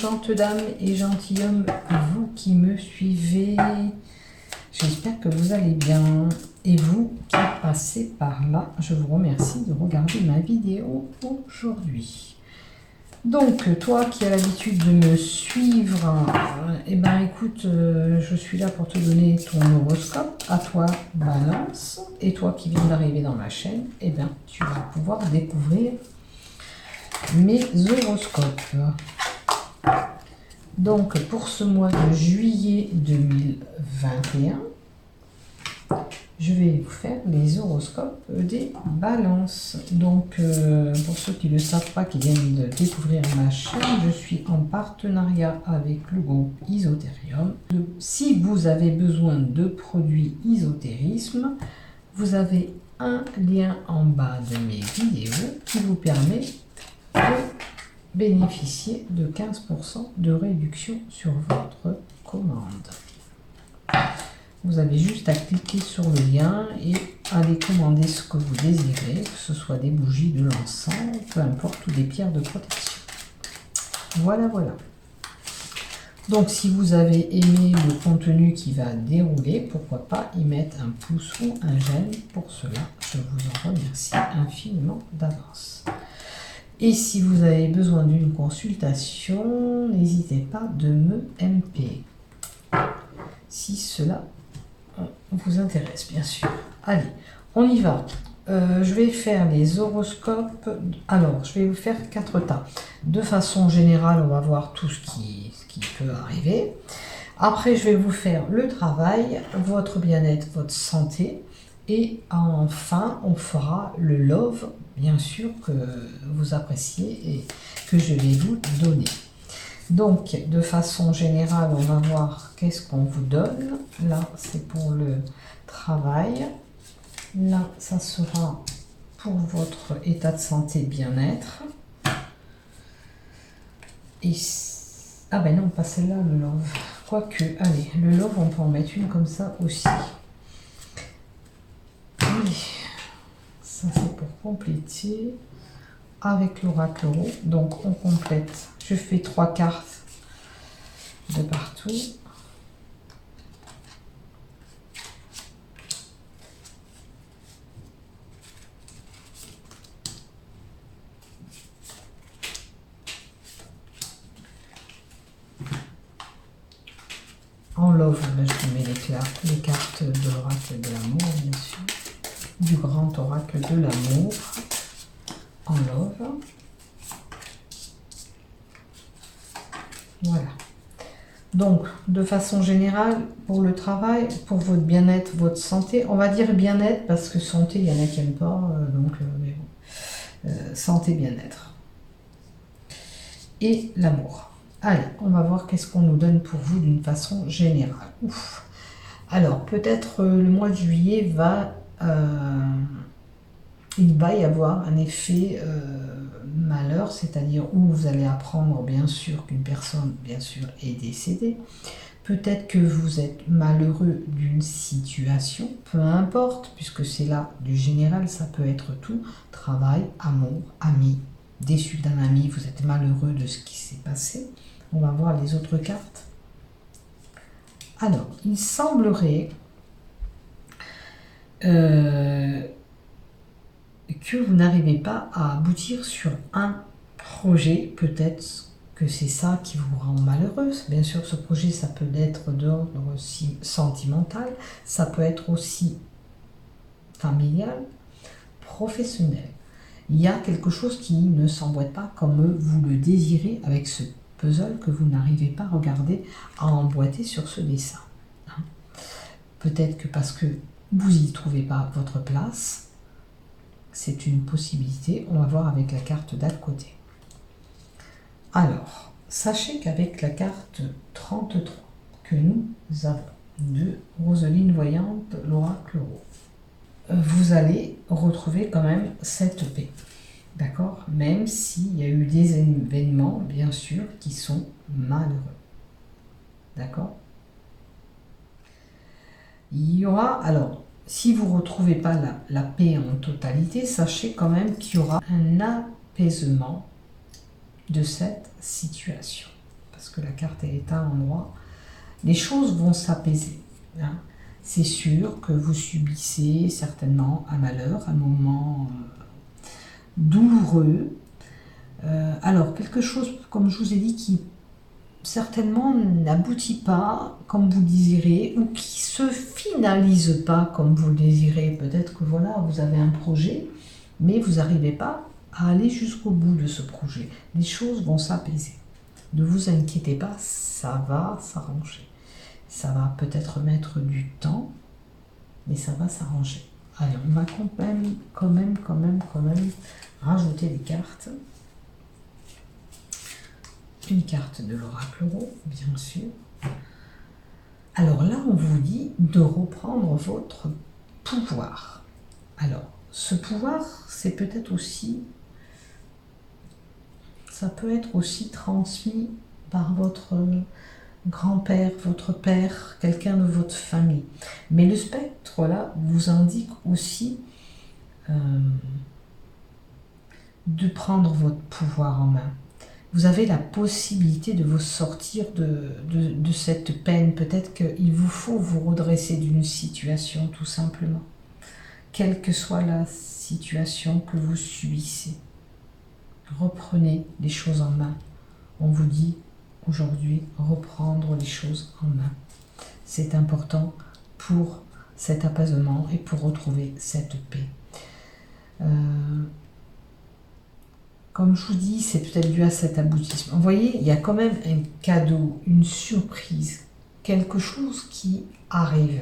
Gentes dames et gentilshommes, vous qui me suivez, j'espère que vous allez bien. Et vous qui passez par là, je vous remercie de regarder ma vidéo aujourd'hui. Donc, toi qui as l'habitude de me suivre, eh ben écoute, je suis là pour te donner ton horoscope, à toi Balance. Et toi qui viens d'arriver dans ma chaîne, eh ben tu vas pouvoir découvrir mes horoscopes. Donc, pour ce mois de juillet 2021, je vais vous faire les horoscopes des balances. Donc, pour ceux qui ne le savent pas, qui viennent de découvrir ma chaîne, je suis en partenariat avec le groupe Isotérium. Si vous avez besoin de produits isotérisme, vous avez un lien en bas de mes vidéos qui vous permet de bénéficier de 15% de réduction sur votre commande. Vous avez juste à cliquer sur le lien et aller commander ce que vous désirez, que ce soit des bougies, de l'encens, peu importe, ou des pierres de protection. Voilà, voilà. Donc, si vous avez aimé le contenu qui va dérouler, pourquoi pas y mettre un pouce ou un j'aime. Pour cela, je vous en remercie infiniment d'avance. Et si vous avez besoin d'une consultation, n'hésitez pas de me MP. Si cela vous intéresse, bien sûr. Allez, on y va. Je vais faire les horoscopes. Alors, je vais vous faire 4 tas. De façon générale, on va voir tout ce qui peut arriver. Après, je vais vous faire le travail, votre bien-être, votre santé. Et enfin, on fera le love, bien sûr, que vous appréciez et que je vais vous donner. Donc, de façon générale, on va voir qu'est-ce qu'on vous donne. Là, c'est pour le travail. Là, ça sera pour votre état de santé, bien-être. Et ah ben non, pas celle-là, le love. Quoique, allez, le love, on peut en mettre une comme ça aussi. Ça c'est pour compléter avec l'oracle euro. Donc on complète. Je fais 3 cartes de partout. En love, là, je mets les cartes de l'oracle de l'amour, bien sûr. Du grand oracle de l'amour en love. Voilà. Donc, de façon générale, pour le travail, pour votre bien-être, votre santé, on va dire bien-être parce que santé, il y en a qui n'aiment pas, mais bon. Santé, bien-être. Et l'amour. Allez, on va voir qu'est-ce qu'on nous donne pour vous d'une façon générale. Ouf. Alors, peut-être le mois de juillet il va y avoir un effet malheur, c'est-à-dire où vous allez apprendre bien sûr qu'une personne bien sûr est décédée. Peut-être que vous êtes malheureux d'une situation, peu importe, puisque c'est là du général, ça peut être tout, travail, amour, amis, déçu d'un ami, vous êtes malheureux de ce qui s'est passé. On va voir les autres cartes. Alors, il semblerait que vous n'arrivez pas à aboutir sur un projet, peut-être que c'est ça qui vous rend malheureuse. Bien sûr, ce projet, ça peut être d'ordre aussi sentimental, ça peut être aussi familial, professionnel. Il y a quelque chose qui ne s'emboîte pas comme vous le désirez avec ce puzzle que vous n'arrivez pas à regarder, à emboîter sur ce dessin. Peut-être que parce que vous n'y trouvez pas votre place, c'est une possibilité. On va voir avec la carte d'à côté. Alors, sachez qu'avec la carte 33 que nous avons de Roseline Voyante, l'oracle euro, vous allez retrouver quand même cette paix. D'accord? Même s'il y a eu des événements, bien sûr, qui sont malheureux. D'accord? Il y aura, alors, si vous ne retrouvez pas la paix en totalité, sachez quand même qu'il y aura un apaisement de cette situation. parce que la carte est à l'endroit, les choses vont s'apaiser. Hein. C'est sûr que vous subissez certainement un malheur, un moment douloureux. Alors, quelque chose, comme je vous ai dit, qui certainement n'aboutit pas comme vous le désirez ou qui se finalise pas comme vous le désirez. Peut-être que voilà, vous avez un projet, mais vous n'arrivez pas à aller jusqu'au bout de ce projet. Les choses vont s'apaiser. Ne vous inquiétez pas, ça va s'arranger. Ça va peut-être mettre du temps, mais ça va s'arranger. Allez, on va quand même rajouter des cartes. Une carte de l'oracle Tarot, bien sûr. Alors là, on vous dit de reprendre votre pouvoir. Alors, ce pouvoir, c'est peut-être aussi, ça peut être aussi transmis par votre grand-père, votre père, quelqu'un de votre famille. Mais le spectre, là, vous indique aussi de prendre votre pouvoir en main. Vous avez la possibilité de vous sortir de cette peine. Peut-être qu'il vous faut vous redresser d'une situation, tout simplement. Quelle que soit la situation que vous subissez. Reprenez les choses en main. On vous dit aujourd'hui, reprendre les choses en main. C'est important pour cet apaisement et pour retrouver cette paix. Comme je vous dis, c'est peut-être dû à cet aboutissement. Vous voyez, il y a quand même un cadeau, une surprise, quelque chose qui arrive.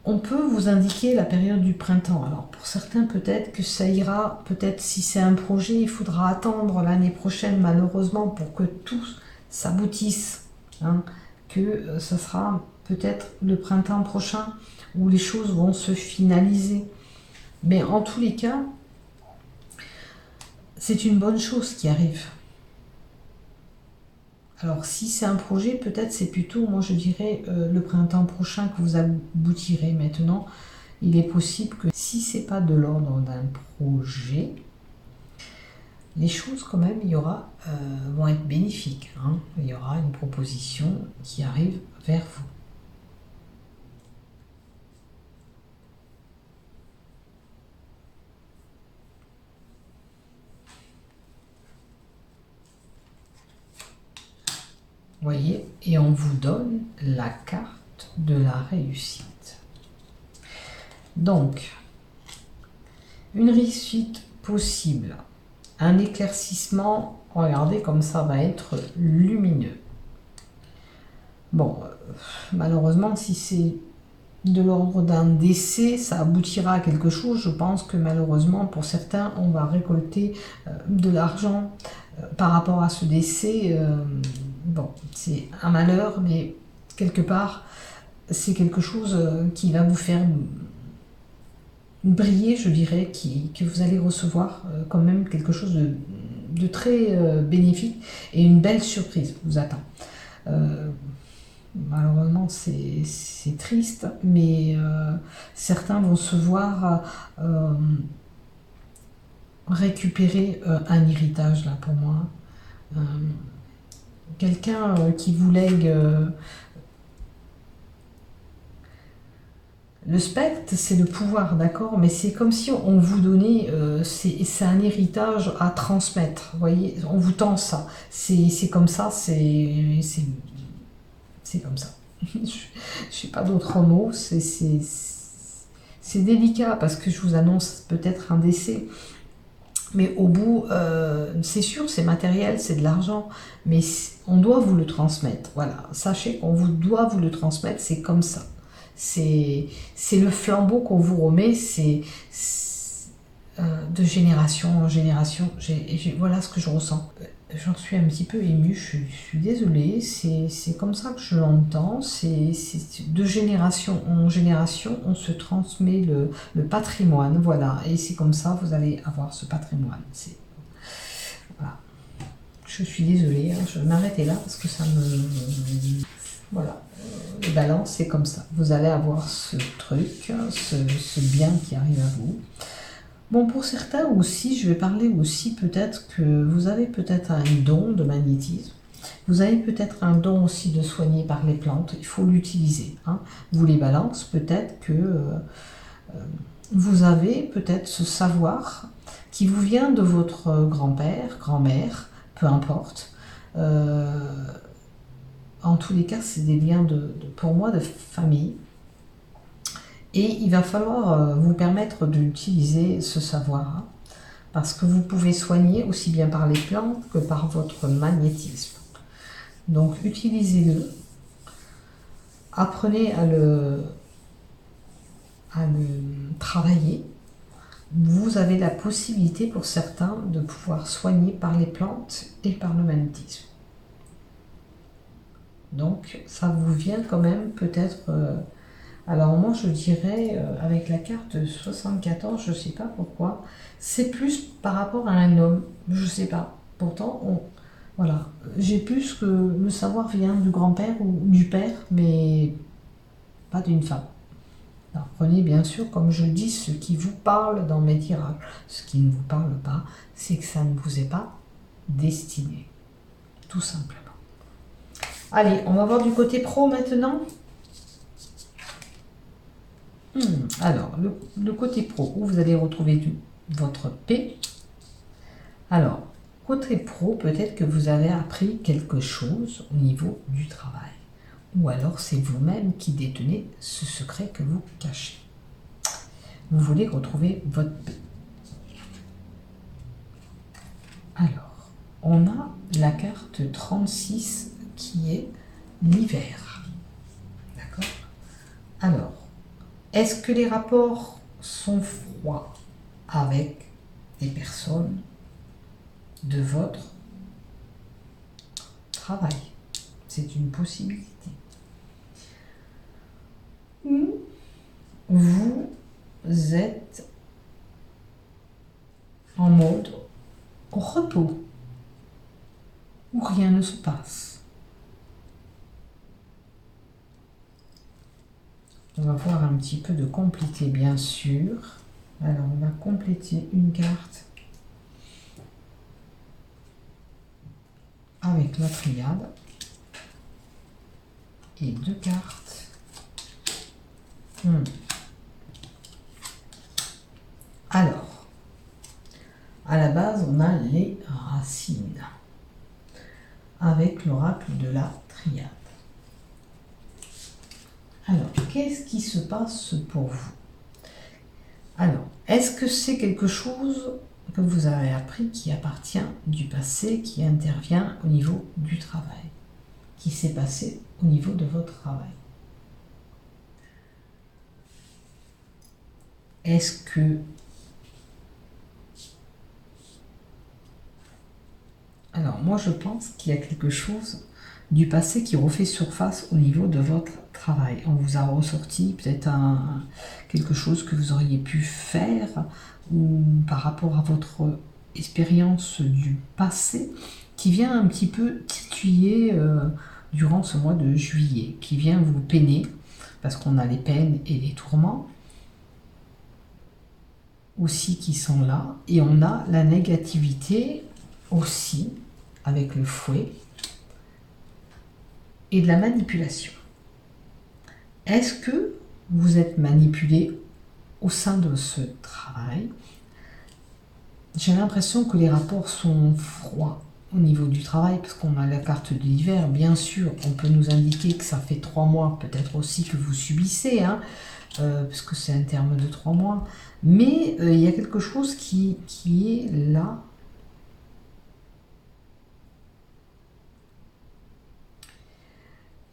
On peut vous indiquer la période du printemps. Alors pour certains, peut-être que ça ira, peut-être si c'est un projet, il faudra attendre l'année prochaine, malheureusement, pour que tout s'aboutisse. Hein, que ça sera peut-être le printemps prochain où les choses vont se finaliser. Mais en tous les cas, c'est une bonne chose qui arrive. Alors si c'est un projet, peut-être c'est plutôt, moi je dirais, le printemps prochain que vous aboutirez. Maintenant, il est possible que si c'est pas de l'ordre d'un projet, les choses quand même, il y aura, vont être bénéfiques. Hein. Il y aura une proposition qui arrive vers vous. Voyez, et on vous donne la carte de la réussite. Donc, une réussite possible, un éclaircissement, regardez comme ça va être lumineux. Bon, malheureusement, si c'est de l'ordre d'un décès, ça aboutira à quelque chose. Je pense que malheureusement, pour certains, on va récolter de l'argent par rapport à ce décès. Bon, c'est un malheur, mais quelque part, c'est quelque chose qui va vous faire briller, je dirais, que vous allez recevoir quand même quelque chose de très bénéfique et une belle surprise vous attend. Malheureusement, c'est triste, mais certains vont se voir récupérer un héritage, là, pour moi. Quelqu'un qui vous lègue le spectre, c'est le pouvoir, d'accord, mais c'est comme si on vous donnait, c'est un héritage à transmettre, vous voyez, on vous tend ça, c'est comme ça, c'est comme ça. Je n'ai pas d'autres mots, c'est délicat parce que je vous annonce peut-être un décès. Mais au bout, c'est sûr, c'est matériel, c'est de l'argent, mais on doit vous le transmettre. Voilà, sachez qu'on doit vous le transmettre, c'est comme ça. C'est le flambeau qu'on vous remet, c'est de génération en génération. Voilà ce que je ressens. J'en suis un petit peu émue, je suis désolée, c'est comme ça que je l'entends, c'est de génération en génération, on se transmet le patrimoine, voilà, et c'est comme ça vous allez avoir ce patrimoine. Voilà. Je suis désolée, hein, je vais m'arrêter là parce que ça me... Voilà, les balances, c'est comme ça, vous allez avoir ce truc, ce bien qui arrive à vous. Bon, pour certains aussi, je vais parler aussi peut-être que vous avez peut-être un don de magnétisme. Vous avez peut-être un don aussi de soigner par les plantes. Il faut l'utiliser. Hein. Vous les balances, peut-être que vous avez peut-être ce savoir qui vous vient de votre grand-père, grand-mère, peu importe. En tous les cas, c'est des liens pour moi de famille. Et il va falloir vous permettre d'utiliser ce savoir, hein, parce que vous pouvez soigner aussi bien par les plantes que par votre magnétisme. Donc utilisez-le, apprenez à le travailler. Vous avez la possibilité pour certains de pouvoir soigner par les plantes et par le magnétisme. Donc ça vous vient quand même peut-être... alors moi je dirais, avec la carte 74, je ne sais pas pourquoi, c'est plus par rapport à un homme, je ne sais pas. Pourtant, voilà, j'ai plus que le savoir vient du grand-père ou du père, mais pas d'une femme. Alors prenez bien sûr, comme je dis, ce qui vous parle dans mes tirages. Ce qui ne vous parle pas, c'est que ça ne vous est pas destiné, tout simplement. Allez, on va voir du côté pro maintenant. Alors, le côté pro, où vous allez retrouver votre paix. Alors, côté pro, peut-être que vous avez appris quelque chose au niveau du travail. Ou alors, c'est vous-même qui détenez ce secret que vous cachez. Vous voulez retrouver votre paix. Alors, on a la carte 36 qui est l'hiver. D'accord? Alors, est-ce que les rapports sont froids avec des personnes de votre travail? C'est une possibilité. Ou vous êtes en mode repos, où rien ne se passe. On va voir un petit peu de compléter, bien sûr. Alors, on va compléter une carte avec la triade et 2 cartes. Alors, à la base, on a les racines avec l'oracle de la triade. Alors, qu'est-ce qui se passe pour vous? Alors, est-ce que c'est quelque chose que vous avez appris qui appartient du passé, qui intervient au niveau du travail, qui s'est passé au niveau de votre travail? Est-ce que... Alors, moi, je pense qu'il y a quelque chose du passé qui refait surface au niveau de votre travail. On vous a ressorti peut-être quelque chose que vous auriez pu faire ou par rapport à votre expérience du passé qui vient un petit peu titiller durant ce mois de juillet, qui vient vous peiner parce qu'on a les peines et les tourments aussi qui sont là, et on a la négativité aussi avec le fouet et de la manipulation. Est-ce que vous êtes manipulé au sein de ce travail? J'ai l'impression que les rapports sont froids au niveau du travail, parce qu'on a la carte de l'hiver. Bien sûr, on peut nous indiquer que ça fait 3 mois, peut-être aussi que vous subissez, hein, parce que c'est un terme de 3 mois. Mais il y a quelque chose qui est là.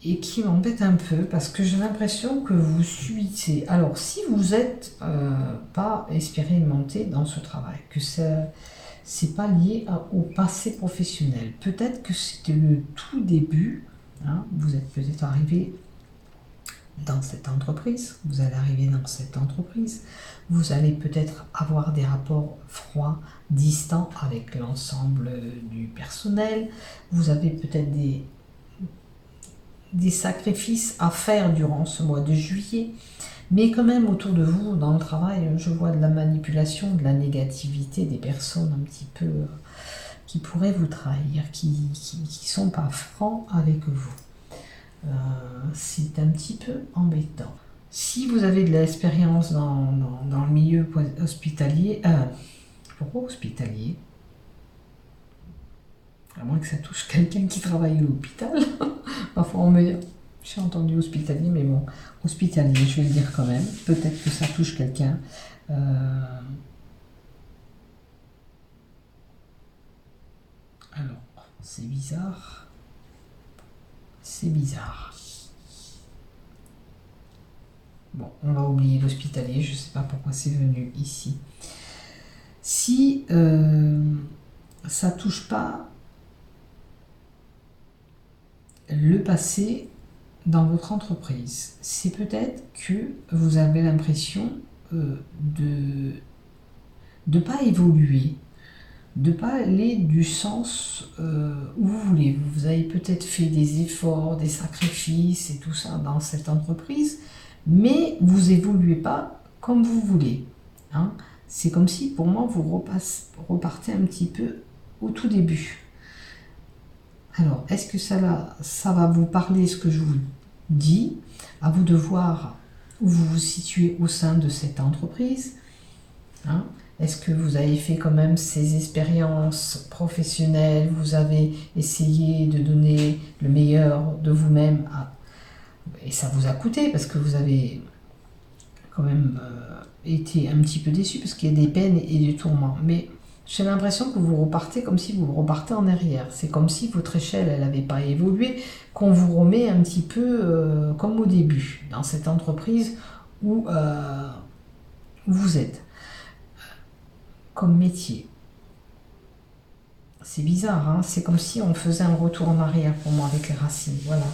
Et qui m'embête un peu parce que j'ai l'impression que vous subissez. Alors, si vous n'êtes pas expérimenté dans ce travail, que c'est pas lié au passé professionnel, peut-être que c'était le tout début, hein, vous êtes peut-être arrivé dans cette entreprise, vous allez arriver dans cette entreprise, vous allez peut-être avoir des rapports froids, distants avec l'ensemble du personnel, vous avez peut-être des sacrifices à faire durant ce mois de juillet, Mais quand même, autour de vous, dans le travail, je vois de la manipulation, de la négativité, des personnes un petit peu qui pourraient vous trahir, qui sont pas francs avec vous. C'est un petit peu embêtant. Si vous avez de l'expérience dans le milieu hospitalier, pourquoi hospitalier? À moins que ça touche quelqu'un qui travaille à l'hôpital. Parfois on me dit, j'ai entendu hospitalier, mais bon, hospitalier, je vais le dire quand même. Peut-être que ça touche quelqu'un. Alors, c'est bizarre. C'est bizarre. Bon, on va oublier l'hospitalier, je ne sais pas pourquoi c'est venu ici. Si ça ne touche pas le passé dans votre entreprise, c'est peut-être que vous avez l'impression de ne pas évoluer, de ne pas aller du sens où vous voulez. Vous avez peut-être fait des efforts, des sacrifices et tout ça dans cette entreprise, mais vous évoluez pas comme vous voulez. Hein. C'est comme si, pour moi, vous repartez un petit peu au tout début. Alors, est-ce que ça va vous parler, ce que je vous dis? À vous de voir où vous vous situez au sein de cette entreprise. Hein. Est-ce que vous avez fait quand même ces expériences professionnelles? Vous avez essayé de donner le meilleur de vous-même et ça vous a coûté parce que vous avez quand même été un petit peu déçu parce qu'il y a des peines et des tourments. Mais j'ai l'impression que vous repartez comme si vous repartez en arrière. C'est comme si votre échelle, elle n'avait pas évolué, qu'on vous remet un petit peu comme au début, dans cette entreprise où vous êtes, comme métier. C'est bizarre, hein, c'est comme si on faisait un retour en arrière pour moi avec les racines. Voilà.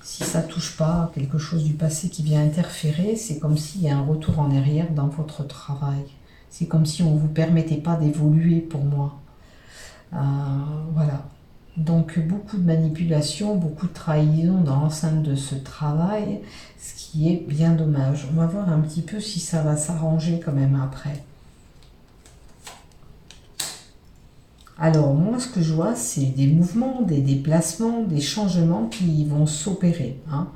Si ça ne touche pas quelque chose du passé qui vient interférer, c'est comme s'il y a un retour en arrière dans votre travail. C'est comme si on ne vous permettait pas d'évoluer pour moi. Voilà. Donc beaucoup de manipulation, beaucoup de trahison dans l'enceinte de ce travail, ce qui est bien dommage. On va voir un petit peu si ça va s'arranger quand même après. Alors moi, ce que je vois, c'est des mouvements, des déplacements, des changements qui vont s'opérer. Hein.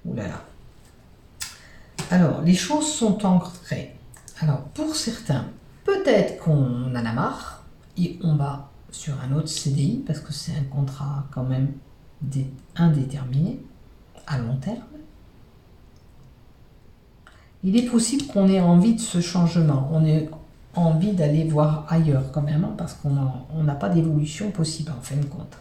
Ouh là là. Alors, les choses sont ancrées. Alors, pour certains, peut-être qu'on en a marre et on va sur un autre CDI parce que c'est un contrat quand même indéterminé à long terme. Il est possible qu'on ait envie de ce changement. On ait envie d'aller voir ailleurs quand même, hein, parce qu'on n'a pas d'évolution possible en fin de compte.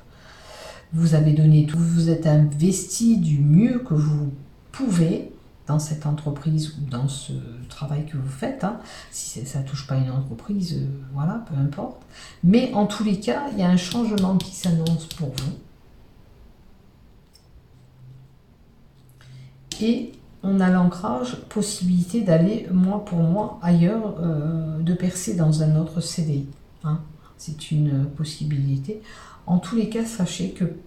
Vous avez donné tout, vous vous êtes investi du mieux que vous pouvez dans cette entreprise ou dans ce travail que vous faites. Hein. Si ça ne touche pas une entreprise, voilà, peu importe. Mais en tous les cas, il y a un changement qui s'annonce pour vous. Et on a l'ancrage, possibilité d'aller, mois pour mois, ailleurs, de percer dans un autre CDI. Hein. C'est une possibilité. En tous les cas, sachez que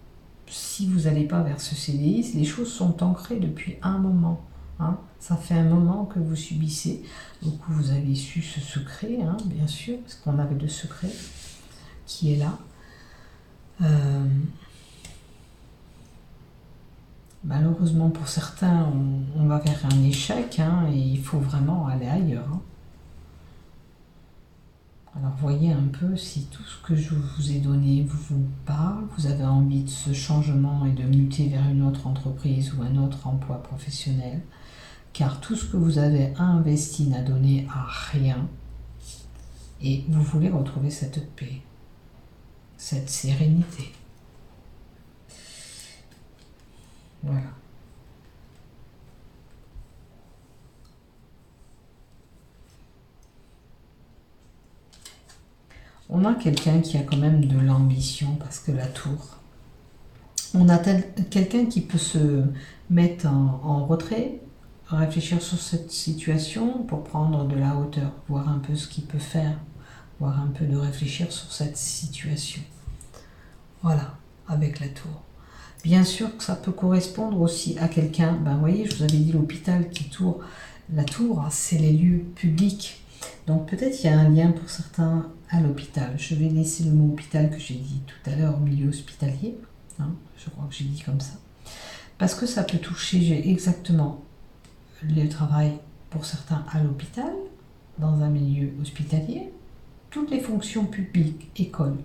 si vous n'allez pas vers ce CDI, les choses sont ancrées depuis un moment. Hein. Ça fait un moment que vous subissez. Donc vous avez su ce secret, hein, bien sûr, parce qu'on avait le secret qui est là. Malheureusement pour certains, on va vers un échec, hein, et il faut vraiment aller ailleurs. Hein. Alors voyez un peu si tout ce que je vous ai donné vous parle, vous avez envie de ce changement et de muter vers une autre entreprise ou un autre emploi professionnel, car tout ce que vous avez investi n'a donné à rien et vous voulez retrouver cette paix, cette sérénité. Voilà. On a quelqu'un qui a quand même de l'ambition parce que la tour. On a quelqu'un qui peut se mettre en retrait, réfléchir sur cette situation pour prendre de la hauteur, voir un peu ce qu'il peut faire, voir un peu de réfléchir sur cette situation. Voilà, avec la tour. Bien sûr que ça peut correspondre aussi à quelqu'un. Ben, vous voyez, je vous avais dit l'hôpital qui tourne. La tour, c'est les lieux publics. Donc peut-être il y a un lien pour certains à l'hôpital. Je vais laisser le mot hôpital que j'ai dit tout à l'heure, au milieu hospitalier. Hein, je crois que j'ai dit comme ça. Parce que ça peut toucher exactement le travail pour certains à l'hôpital, dans un milieu hospitalier, toutes les fonctions publiques, école,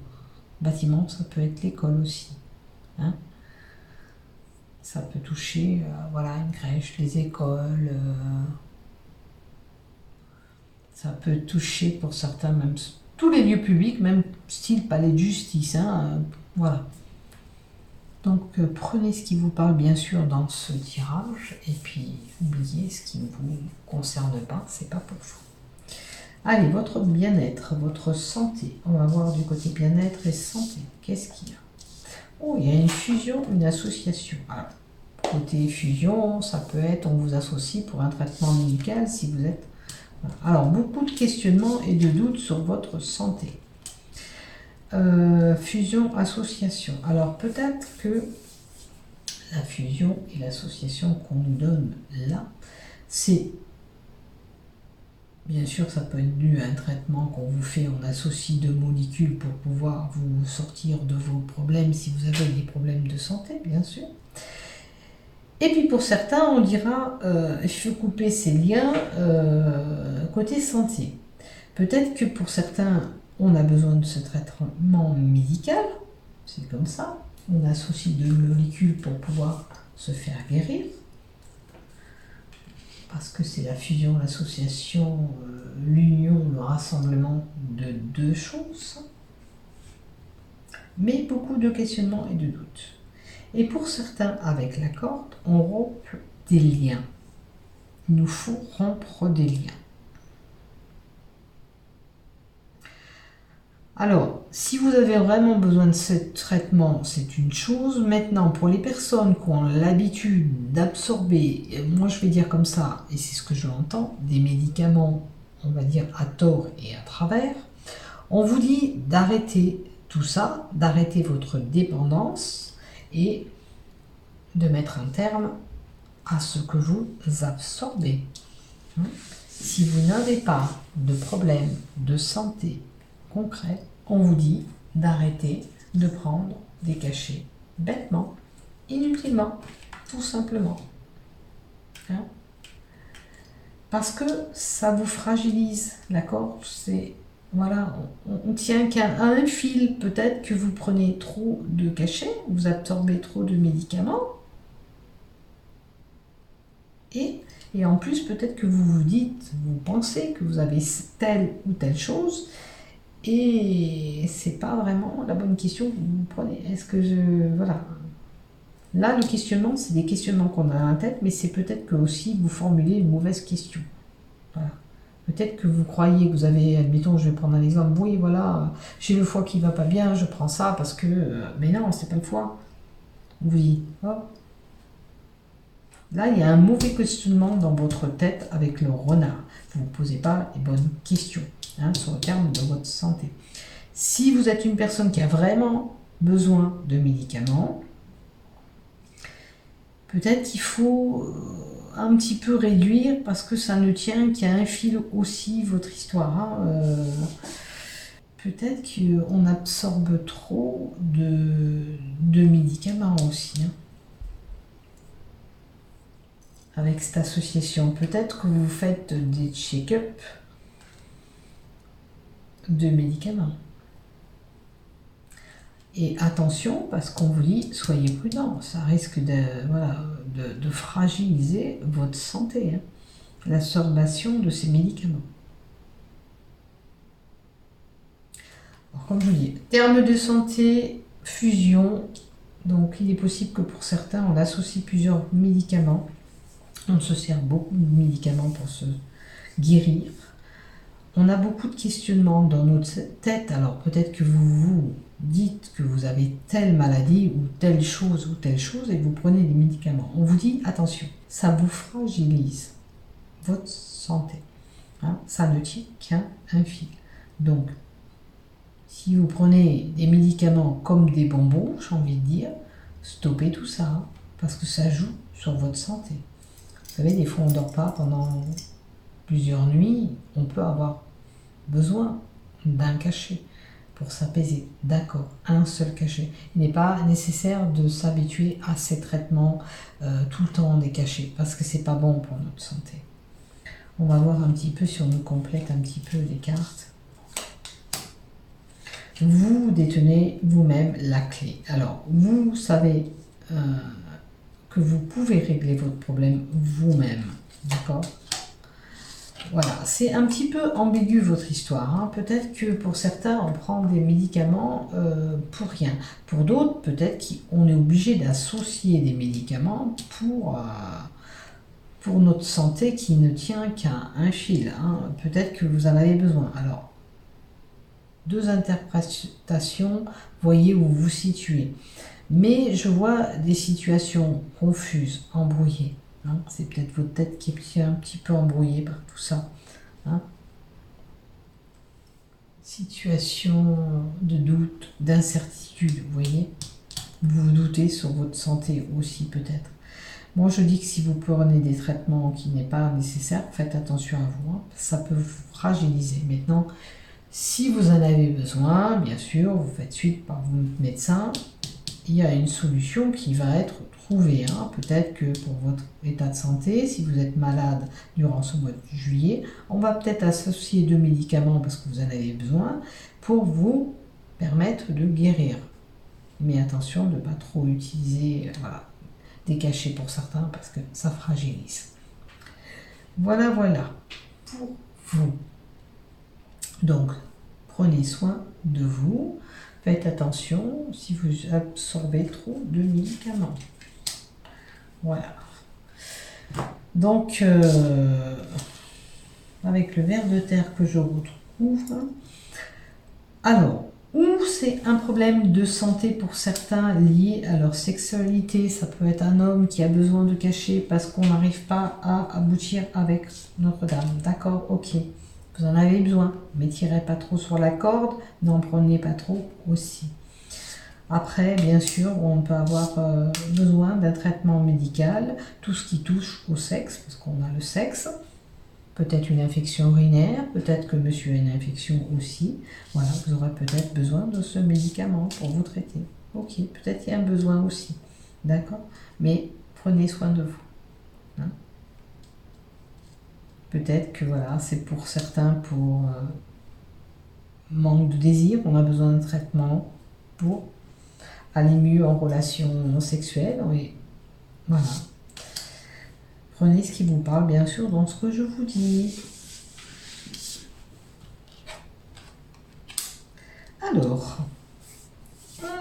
bâtiment, ça peut être l'école aussi. Hein. Ça peut toucher voilà, une crèche, les écoles, ça peut toucher pour certains même tous les lieux publics, même style palais de justice. Hein, voilà. Donc prenez ce qui vous parle bien sûr dans ce tirage et puis oubliez ce qui ne vous concerne pas, c'est pas pour vous. Allez, votre bien-être, votre santé. On va voir du côté bien-être et santé. Qu'est-ce qu'il y a? Oh, il y a une fusion, une association. Alors, côté fusion, ça peut être, on vous associe pour un traitement médical si vous êtes... Alors, beaucoup de questionnements et de doutes sur votre santé. Fusion, association. Alors, peut-être que la fusion et l'association qu'on nous donne là, c'est... Bien sûr, ça peut être dû à un traitement qu'on vous fait, on associe deux molécules pour pouvoir vous sortir de vos problèmes si vous avez des problèmes de santé, bien sûr. Et puis pour certains, on dira, il faut couper ces liens côté santé. Peut-être que pour certains, on a besoin de ce traitement médical, c'est comme ça. On associe deux molécules pour pouvoir se faire guérir. Parce que c'est la fusion, l'association, l'union, le rassemblement de deux choses. Mais beaucoup de questionnements et de doutes. Et pour certains, avec la corde, on rompt des liens. Il nous faut rompre des liens. Alors, si vous avez vraiment besoin de ce traitement, c'est une chose. Maintenant, pour les personnes qui ont l'habitude d'absorber, moi je vais dire comme ça, et c'est ce que je l'entends, des médicaments, on va dire à tort et à travers, on vous dit d'arrêter tout ça, d'arrêter votre dépendance et de mettre un terme à ce que vous absorbez. Si vous n'avez pas de problème de santé concret, on vous dit d'arrêter de prendre des cachets bêtement, inutilement, tout simplement. Hein? Parce que ça vous fragilise. D'accord? C'est voilà, on tient qu'à un fil. Peut-être que vous prenez trop de cachets, vous absorbez trop de médicaments. Et en plus, peut-être que vous vous dites, vous pensez que vous avez telle ou telle chose, et c'est pas vraiment la bonne question que vous prenez. Est-ce que voilà. Là, le questionnement, c'est des questionnements qu'on a dans la tête, mais c'est peut-être que aussi vous formulez une mauvaise question. Voilà. Peut-être que vous croyez que vous avez, admettons, je vais prendre un exemple, oui, voilà, j'ai le foie qui va pas bien, je prends ça parce que... mais non, c'est pas le foie. Vous dites, oh. Là, il y a un mauvais questionnement dans votre tête avec le renard. Vous ne posez pas les bonnes questions sur le terme de votre santé. Si vous êtes une personne qui a vraiment besoin de médicaments, peut-être qu'il faut un petit peu réduire parce que ça ne tient qu'à un fil aussi, votre histoire. Peut-être qu'on absorbe trop de médicaments aussi. Avec cette association. Peut-être que vous faites des check-up de médicaments. Et attention, parce qu'on vous dit, soyez prudent, ça risque de fragiliser votre santé, l'absorption de ces médicaments. Alors, comme je vous dis, termes de santé, fusion, donc il est possible que pour certains, on associe plusieurs médicaments. On se sert beaucoup de médicaments pour se guérir. On a beaucoup de questionnements dans notre tête. Alors peut-être que vous vous dites que vous avez telle maladie ou telle chose et vous prenez des médicaments. On vous dit attention, ça vous fragilise votre santé. Ça ne tient qu'à un fil. Donc, si vous prenez des médicaments comme des bonbons, j'ai envie de dire, stoppez tout ça, hein, parce que ça joue sur votre santé. Vous savez, des fois on ne dort pas pendant plusieurs nuits, on peut avoir besoin d'un cachet pour s'apaiser. D'accord, un seul cachet. Il n'est pas nécessaire de s'habituer à ces traitements tout le temps des cachets, parce que c'est pas bon pour notre santé. On va voir un petit peu si on nous complète un petit peu les cartes. Vous détenez vous-même la clé. Alors, vous savez que vous pouvez régler votre problème vous-même. D'accord? Voilà, c'est un petit peu ambigu votre histoire. Hein. Peut-être que pour certains, on prend des médicaments pour rien. Pour d'autres, peut-être qu'on est obligé d'associer des médicaments pour notre santé qui ne tient qu'à un fil. Hein. Peut-être que vous en avez besoin. Alors, deux interprétations, voyez où vous vous situez. Mais je vois des situations confuses, embrouillées. Hein. C'est peut-être votre tête qui est un petit peu embrouillée par tout ça. Hein. Situation de doute, d'incertitude, vous voyez. Vous vous doutez sur votre santé aussi peut-être. Moi, je dis que si vous prenez des traitements qui n'est pas nécessaire, faites attention à vous. Hein. Ça peut vous fragiliser. Maintenant, si vous en avez besoin, bien sûr, vous faites suite par votre médecin. Il y a une solution qui va être trouvée. Hein. Peut-être que pour votre état de santé, si vous êtes malade durant ce mois de juillet, on va peut-être associer deux médicaments parce que vous en avez besoin pour vous permettre de guérir. Mais attention de ne pas trop utiliser des cachets pour certains parce que ça fragilise. Voilà pour vous. Donc, prenez soin de vous. Faites attention si vous absorbez trop de médicaments. Voilà. Donc, avec le ver de terre que je retrouve, alors, ou c'est un problème de santé pour certains lié à leur sexualité. Ça peut être un homme qui a besoin de cacher parce qu'on n'arrive pas à aboutir avec Notre-Dame. D'accord, ok. Vous en avez besoin, mais tirez pas trop sur la corde, n'en prenez pas trop aussi. Après, bien sûr, on peut avoir besoin d'un traitement médical, tout ce qui touche au sexe, parce qu'on a le sexe, peut-être une infection urinaire, peut-être que monsieur a une infection aussi. Voilà, vous aurez peut-être besoin de ce médicament pour vous traiter. Ok, peut-être qu'il y a un besoin aussi, d'accord? Mais prenez soin de vous. Hein. Peut-être que voilà, c'est pour certains pour manque de désir, on a besoin de traitement pour aller mieux en relation sexuelle. Oui. Voilà. Prenez ce qui vous parle, bien sûr, dans ce que je vous dis. Alors,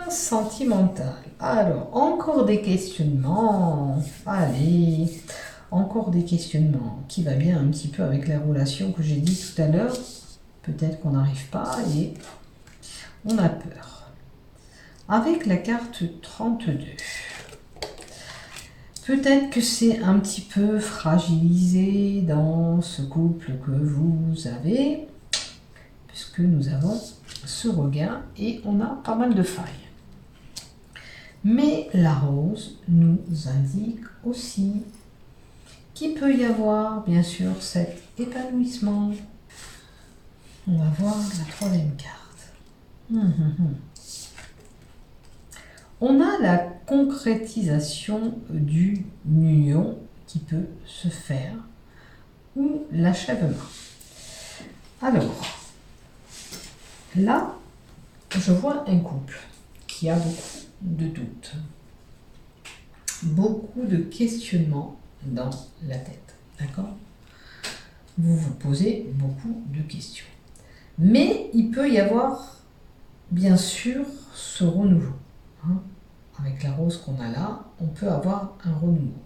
sentimental. Alors, encore des questionnements. Allez, encore des questionnements qui va bien un petit peu avec la relation que j'ai dit tout à l'heure. Peut-être qu'on n'arrive pas et on a peur. Avec la carte 32, peut-être que c'est un petit peu fragilisé dans ce couple que vous avez, puisque nous avons ce regain et on a pas mal de failles. Mais la rose nous indique aussi qu'il peut y avoir, bien sûr, cet épanouissement. On va voir la troisième carte. On a la concrétisation d'une union qui peut se faire ou l'achèvement. Alors, là, je vois un couple qui a beaucoup de doutes, beaucoup de questionnements dans la tête, d'accord? Vous vous posez beaucoup de questions. Mais il peut y avoir, bien sûr, ce renouveau. Hein. Avec la rose qu'on a là, on peut avoir un renouveau.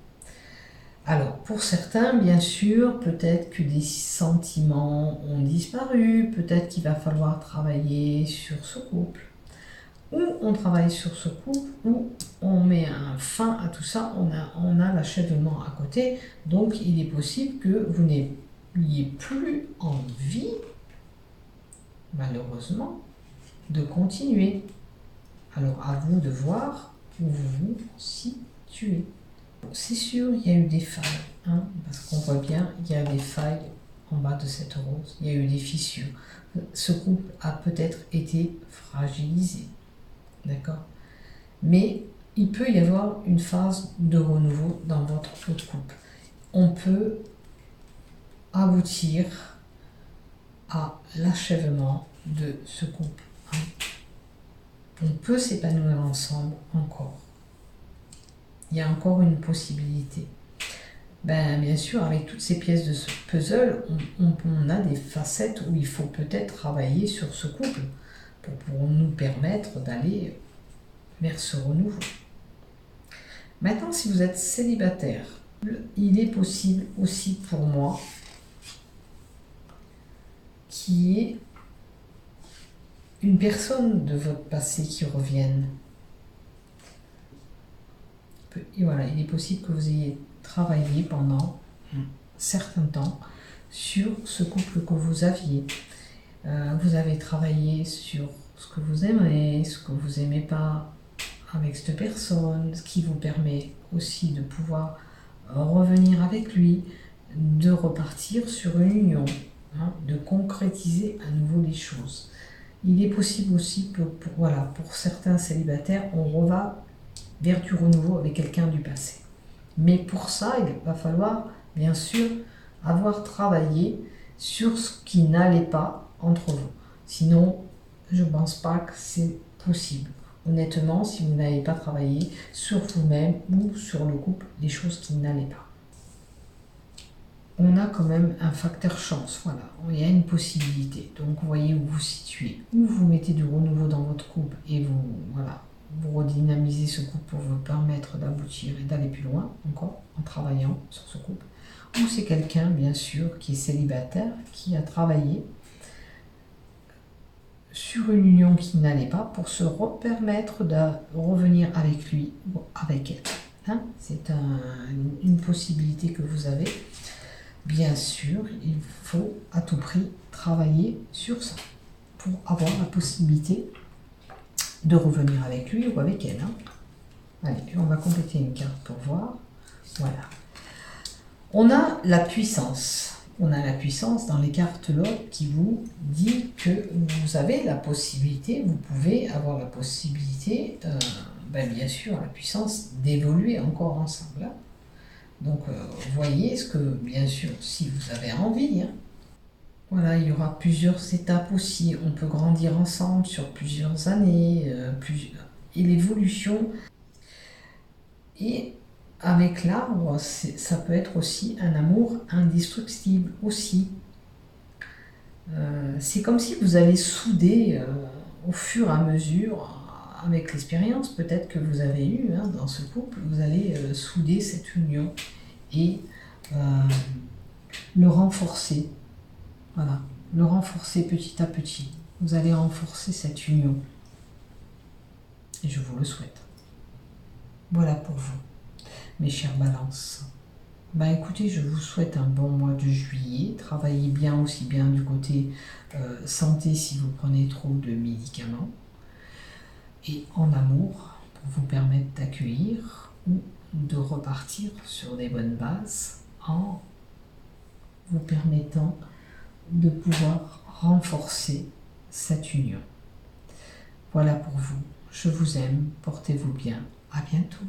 Alors, pour certains, bien sûr, peut-être que des sentiments ont disparu, peut-être qu'il va falloir travailler sur ce couple. Ou on travaille sur ce couple, ou on met un fin à tout ça, on a l'achèvement à côté, donc il est possible que vous n'ayez plus envie, malheureusement, de continuer. Alors à vous de voir où vous vous situez. C'est sûr, il y a eu des failles, hein, parce qu'on voit bien, il y a des failles en bas de cette rose, il y a eu des fissures. Ce couple a peut-être été fragilisé, d'accord? Mais il peut y avoir une phase de renouveau dans votre couple. On peut aboutir à l'achèvement de ce couple, hein. On peut s'épanouir ensemble encore. Il y a encore une possibilité. Bien sûr, avec toutes ces pièces de ce puzzle, on a des facettes où il faut peut-être travailler sur ce couple pour nous permettre d'aller vers ce renouveau. Maintenant, si vous êtes célibataire, il est possible aussi pour moi qu'il y ait une personne de votre passé qui revienne. Et voilà, il est possible que vous ayez travaillé pendant un certain temps sur ce couple que vous aviez. Vous avez travaillé sur ce que vous aimez, ce que vous n'aimez pas avec cette personne, ce qui vous permet aussi de pouvoir revenir avec lui, de repartir sur une union, hein, de concrétiser à nouveau les choses. Il est possible aussi que pour certains célibataires, on reva vers du renouveau avec quelqu'un du passé. Mais pour ça, il va falloir bien sûr avoir travaillé sur ce qui n'allait pas entre vous. Sinon, je ne pense pas que c'est possible. Honnêtement, si vous n'avez pas travaillé sur vous-même ou sur le couple, des choses qui n'allaient pas. On a quand même un facteur chance, voilà, il y a une possibilité. Donc vous voyez où vous vous situez, où vous mettez du renouveau dans votre couple et vous redynamisez ce couple pour vous permettre d'aboutir et d'aller plus loin encore en travaillant sur ce couple. Ou c'est quelqu'un, bien sûr, qui est célibataire, qui a travaillé sur une union qui n'allait pas pour se permettre de revenir avec lui ou avec elle. Hein, c'est une possibilité que vous avez. Bien sûr, il faut à tout prix travailler sur ça pour avoir la possibilité de revenir avec lui ou avec elle. Hein. Allez, on va compléter une carte pour voir. Voilà. On a la puissance. On a la puissance dans les cartes là qui vous dit que vous avez la possibilité, vous pouvez avoir la possibilité, bien sûr, la puissance d'évoluer encore ensemble. Hein. Donc, voyez ce que, bien sûr, si vous avez envie, hein. Voilà, il y aura plusieurs étapes aussi. On peut grandir ensemble sur plusieurs années, et l'évolution. Et avec l'arbre, ça peut être aussi un amour indestructible aussi. C'est comme si vous allez souder au fur et à mesure, avec l'expérience peut-être que vous avez eue dans ce couple, vous allez souder cette union et le renforcer. Voilà, le renforcer petit à petit. Vous allez renforcer cette union. Et je vous le souhaite. Voilà pour vous, mes chères balances. Écoutez, je vous souhaite un bon mois de juillet. Travaillez bien aussi bien du côté santé si vous prenez trop de médicaments. Et en amour, pour vous permettre d'accueillir ou de repartir sur des bonnes bases en vous permettant de pouvoir renforcer cette union. Voilà pour vous. Je vous aime. Portez-vous bien. À bientôt.